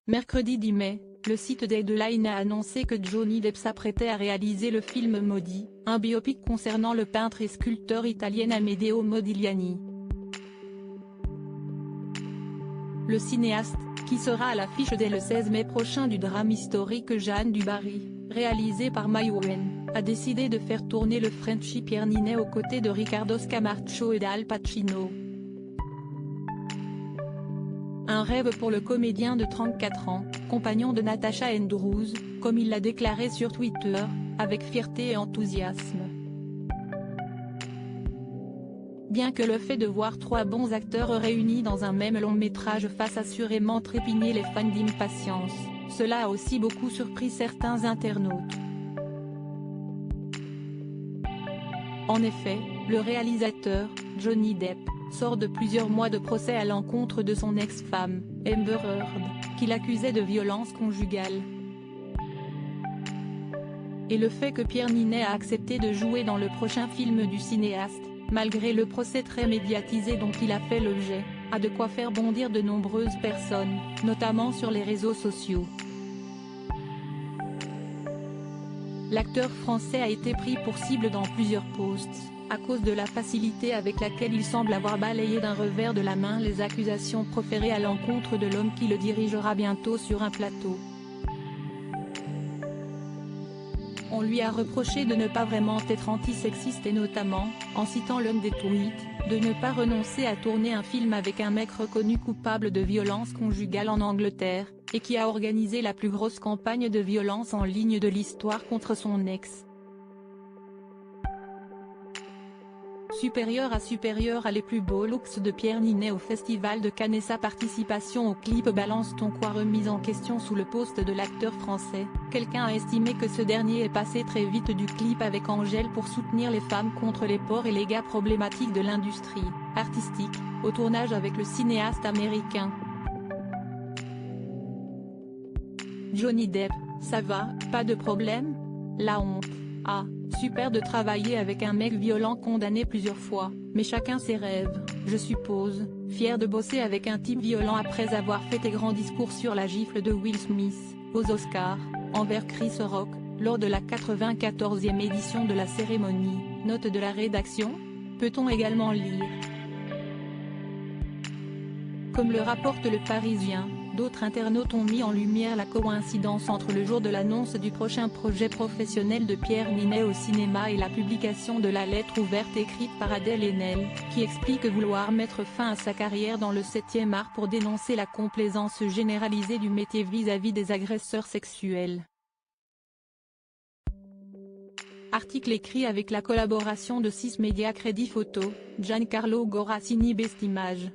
Mercredi 10 mai, le site Deadline a annoncé que Johnny Depp s'apprêtait à réaliser le film Maudit, un biopic concernant le peintre et sculpteur italien Amedeo Modigliani. Le cinéaste, qui sera à l'affiche dès le 16 mai prochain du drame historique Jeanne du Barry, réalisé par Maïwenn, a décidé de faire tourner le Frenchie Pierre Ninet aux côtés de Riccardo Scamarcio et d'Al Pacino. Un rêve pour le comédien de 34 ans, compagnon de Natasha Andrews, comme il l'a déclaré sur Twitter, avec fierté et enthousiasme. Bien que le fait de voir trois bons acteurs réunis dans un même long-métrage fasse assurément trépigner les fans d'impatience, cela a aussi beaucoup surpris certains internautes. En effet, le réalisateur, Johnny Depp, sort de plusieurs mois de procès à l'encontre de son ex-femme, Amber Heard, qui l'accusait de violence conjugale. Et le fait que Pierre Ninet a accepté de jouer dans le prochain film du cinéaste, malgré le procès très médiatisé dont il a fait l'objet, a de quoi faire bondir de nombreuses personnes, notamment sur les réseaux sociaux. L'acteur français a été pris pour cible dans plusieurs posts, à cause de la facilité avec laquelle il semble avoir balayé d'un revers de la main les accusations proférées à l'encontre de l'homme qui le dirigera bientôt sur un plateau. On lui a reproché de ne pas vraiment être antisexiste et notamment, en citant l'un des tweets, de ne pas renoncer à tourner un film avec un mec reconnu coupable de violence conjugale en Angleterre, et qui a organisé la plus grosse campagne de violence en ligne de l'histoire contre son ex. Supérieur à les plus beaux looks de Pierre Ninet au Festival de Cannes et sa participation au clip Balance ton quoi remise en question sous le post de l'acteur français, quelqu'un a estimé que ce dernier est passé très vite du clip avec Angèle pour soutenir les femmes contre les porcs et les gars problématiques de l'industrie artistique, au tournage avec le cinéaste américain. Johnny Depp, ça va, pas de problème? La honte. Ah, super de travailler avec un mec violent condamné plusieurs fois, mais chacun ses rêves, je suppose, fier de bosser avec un type violent après avoir fait des grands discours sur la gifle de Will Smith, aux Oscars, envers Chris Rock, lors de la 94e édition de la cérémonie, note de la rédaction, peut-on également lire. Comme le rapporte Le Parisien, d'autres internautes ont mis en lumière la coïncidence entre le jour de l'annonce du prochain projet professionnel de Pierre Ninet au cinéma et la publication de la lettre ouverte écrite par Adèle Haenel, qui explique vouloir mettre fin à sa carrière dans le 7e art pour dénoncer la complaisance généralisée du métier vis-à-vis des agresseurs sexuels. Article écrit avec la collaboration de 6 médias Crédit Photo, Giancarlo Gorassini Bestimage.